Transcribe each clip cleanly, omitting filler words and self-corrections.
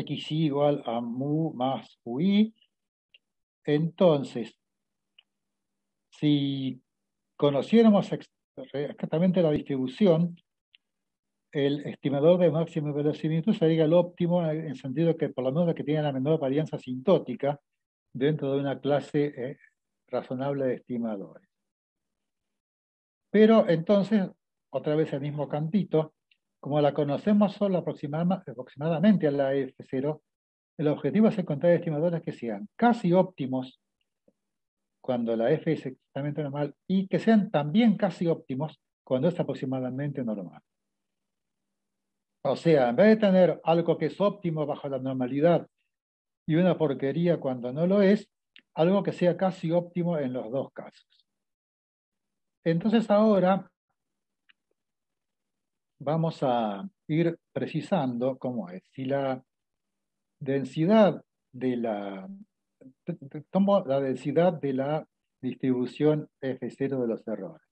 xy igual a mu más ui. Entonces, si conociéramos exactamente la distribución, el estimador de máxima verosimilitud sería el óptimo en el sentido que por lo menos que tiene la menor varianza asintótica dentro de una clase razonable de estimadores. Pero entonces, otra vez el mismo cantito, como la conocemos solo aproximadamente a la F0, el objetivo es encontrar estimadores que sean casi óptimos cuando la F es exactamente normal y que sean también casi óptimos cuando es aproximadamente normal. O sea, en vez de tener algo que es óptimo bajo la normalidad y una porquería cuando no lo es, algo que sea casi óptimo en los dos casos. Entonces ahora vamos a ir precisando cómo es. Si la densidad de la... Tomo la densidad de la distribución F0 de los errores.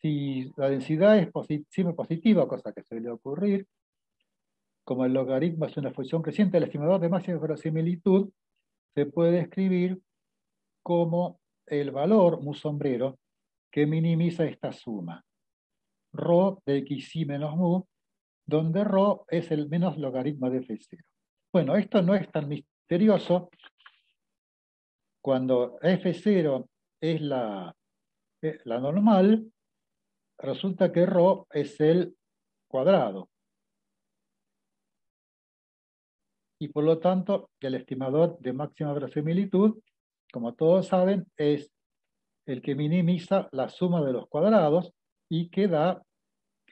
Si la densidad es siempre positiva, cosa que suele ocurrir, como el logaritmo es una función creciente, el estimador de máxima verosimilitud se puede escribir como el valor mu sombrero que minimiza esta suma. Rho de xy menos mu, donde Rho es el menos logaritmo de F0. Bueno, esto no es tan misterioso. Cuando F0 es la normal, resulta que Rho es el cuadrado. Y por lo tanto, el estimador de máxima verosimilitud, como todos saben, es el que minimiza la suma de los cuadrados y que da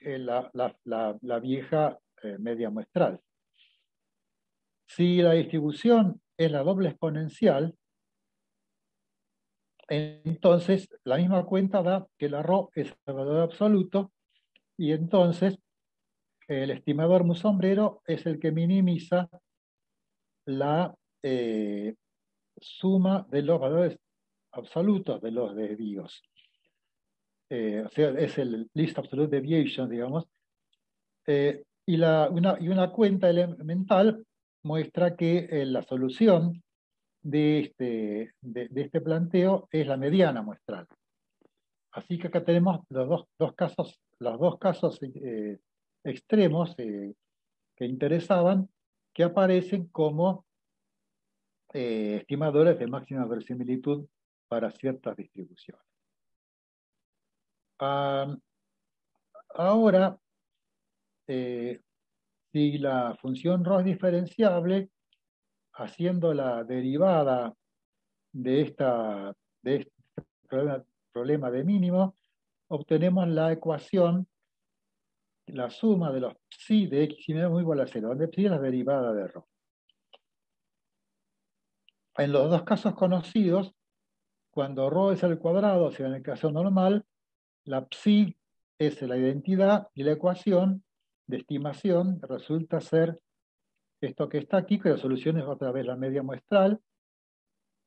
la vieja media muestral. Si la distribución es la doble exponencial, entonces la misma cuenta da que la Rho es el valor absoluto y entonces el estimador mu sombrero es el que minimiza la suma de los valores absolutos de los desvíos. O sea, es el least absolute deviation, digamos. Y una cuenta elemental muestra que la solución de este planteo es la mediana muestral. Así que acá tenemos los dos casos extremos que interesaban, que aparecen como estimadores de máxima verosimilitud para ciertas distribuciones. Ahora, si la función ρ es diferenciable, haciendo la derivada de este problema de mínimo, obtenemos la ecuación, la suma de los psi de x y menos igual a 0, donde psi es la derivada de ρ. En los dos casos conocidos, cuando ρ es al cuadrado, o sea, en el caso normal, la psi es la identidad y la ecuación de estimación resulta ser esto que está aquí, que la solución es otra vez la media muestral.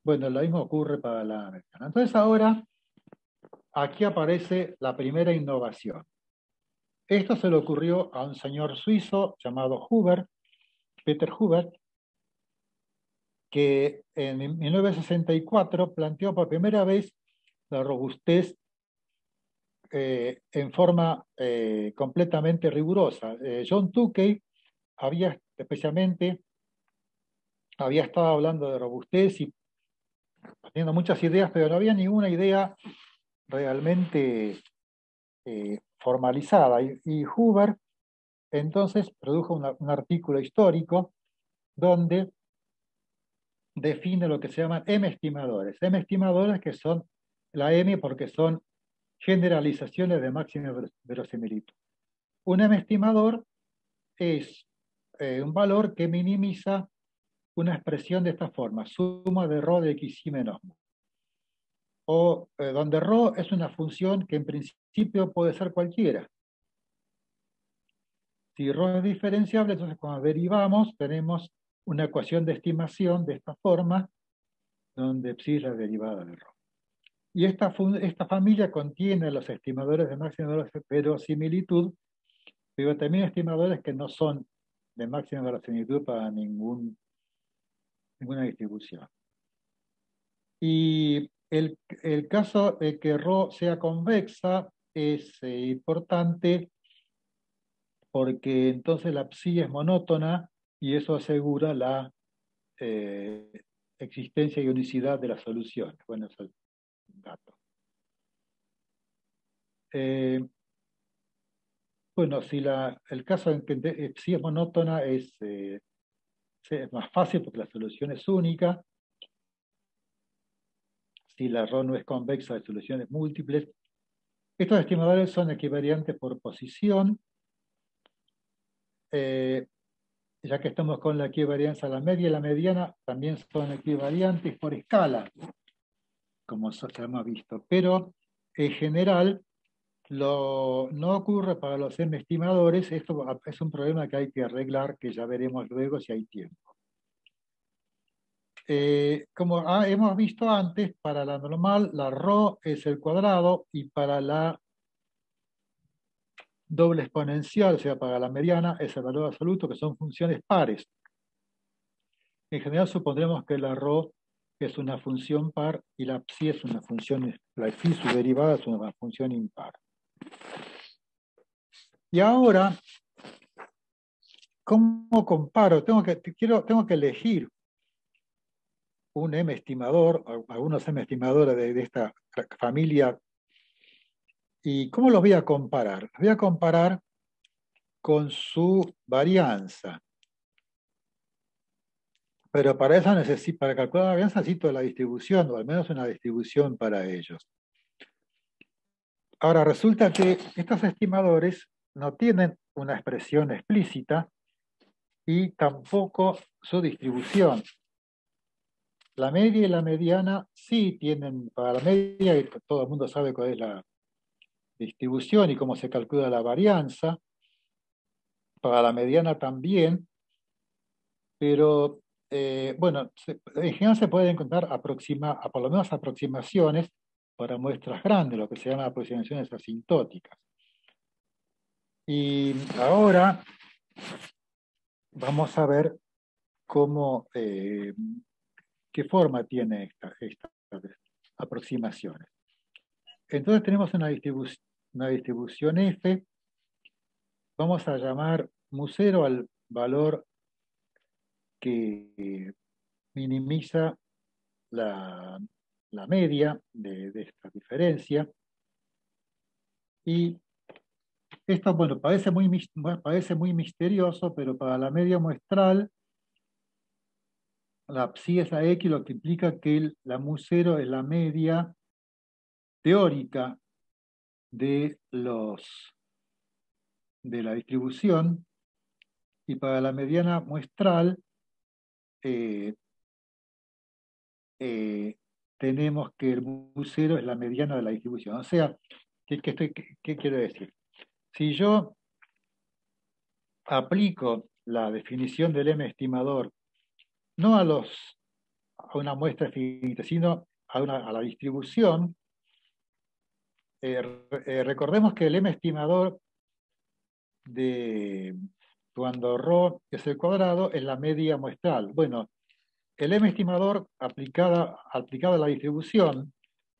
Bueno, lo mismo ocurre para la americana. Entonces ahora, aquí aparece la primera innovación. Esto se le ocurrió a un señor suizo llamado Huber, Peter Huber, que en 1964 planteó por primera vez la robustez en forma completamente rigurosa. John Tukey había estado hablando de robustez y teniendo muchas ideas, pero no había ninguna idea realmente formalizada. Y Huber entonces produjo un artículo histórico donde define lo que se llaman M-estimadores. M-estimadores que son la M porque son generalizaciones de máxima verosimilitud. Un M-estimador es un valor que minimiza una expresión de esta forma, suma de ρ de x y menos mu. O donde ρ es una función que en principio puede ser cualquiera. Si ρ es diferenciable, entonces cuando derivamos tenemos una ecuación de estimación de esta forma, donde psi es la derivada de ρ. Y esta familia contiene los estimadores de máxima verosimilitud, pero también estimadores que no son de máxima verosimilitud para ninguna distribución. Y el caso de que ρ sea convexa es importante porque entonces la psi es monótona y eso asegura la existencia y unicidad de las soluciones. Bueno, eso es un dato. Bueno, si el caso en que psi es monótona es más fácil porque la solución es única. Si la ρ no es convexa, hay soluciones múltiples. Estos estimadores son equivariantes por posición. Ya que estamos con la equivarianza, la media y la mediana también son equivariantes por escala, como ya hemos visto. Pero en general no ocurre para los m estimadores. Esto es un problema que hay que arreglar, que ya veremos luego si hay tiempo. Como hemos visto antes, para la normal la ρ es el cuadrado y para la doble exponencial, o sea, para la mediana, es el valor absoluto, que son funciones pares. En general supondremos que la ρ es una función par y la psi es una función, la psi, su derivada, es una función impar. Y ahora, ¿cómo comparo? Tengo que elegir un m estimador, algunos m estimadores de esta familia. ¿Y cómo los voy a comparar? Los voy a comparar con su varianza. Pero para eso para calcular la varianza necesito la distribución, o al menos una distribución para ellos. Ahora, resulta que estos estimadores no tienen una expresión explícita y tampoco su distribución. La media y la mediana sí tienen, para la media todo el mundo sabe cuál es la distribución y cómo se calcula la varianza. Para la mediana también, pero bueno, en general se pueden encontrar por lo menos aproximaciones para muestras grandes, lo que se llama aproximaciones asintóticas. Y ahora vamos a ver qué forma tiene estas aproximaciones. Entonces tenemos una distribución F. Vamos a llamar mu0 al valor que minimiza la media de esta diferencia. Y esto, bueno, parece muy misterioso, pero para la media muestral, la psi es la X, lo que implica que la mu0 es la media teórica de la distribución, y para la mediana muestral tenemos que el mu0 es la mediana de la distribución. O sea, ¿qué quiero decir? Si yo aplico la definición del m estimador no a una muestra finita, sino a la distribución, recordemos que el m estimador de cuando ρ es el cuadrado es la media muestral. Bueno, el m estimador aplicado a la distribución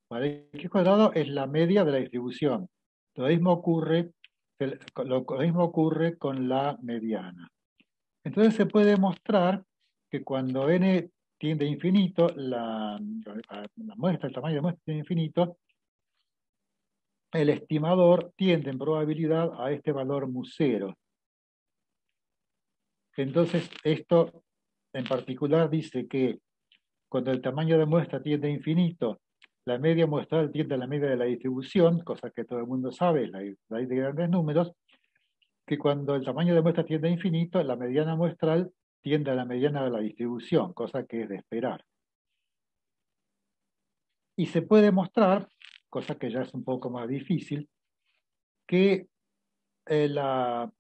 para x cuadrado es la media de la distribución. Lo mismo ocurre con la mediana. Entonces se puede mostrar que cuando n tiende a infinito, la muestra, el tamaño de muestra tiende a infinito, el estimador tiende en probabilidad a este valor mu0. Entonces, esto en particular dice que cuando el tamaño de muestra tiende a infinito, la media muestral tiende a la media de la distribución, cosa que todo el mundo sabe, la ley de grandes números, que cuando el tamaño de muestra tiende a infinito, la mediana muestral tiende a la mediana de la distribución, cosa que es de esperar. Y se puede mostrar, cosa que ya es un poco más difícil, que la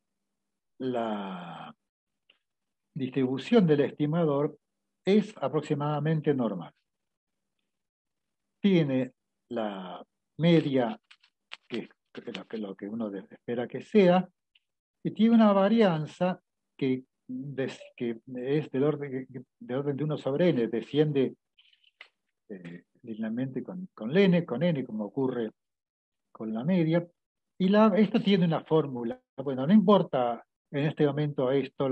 distribución del estimador es aproximadamente normal. Tiene la media, que es lo que uno espera que sea, y tiene una varianza que que es del orden de 1 sobre n, desciende linealmente con n, como ocurre con la media. Y esto tiene una fórmula. Bueno, no importa en este momento esto,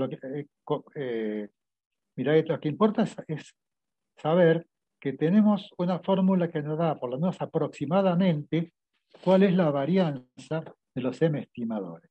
mirá, lo que importa es saber que tenemos una fórmula que nos da, por lo menos aproximadamente, cuál es la varianza de los m estimadores.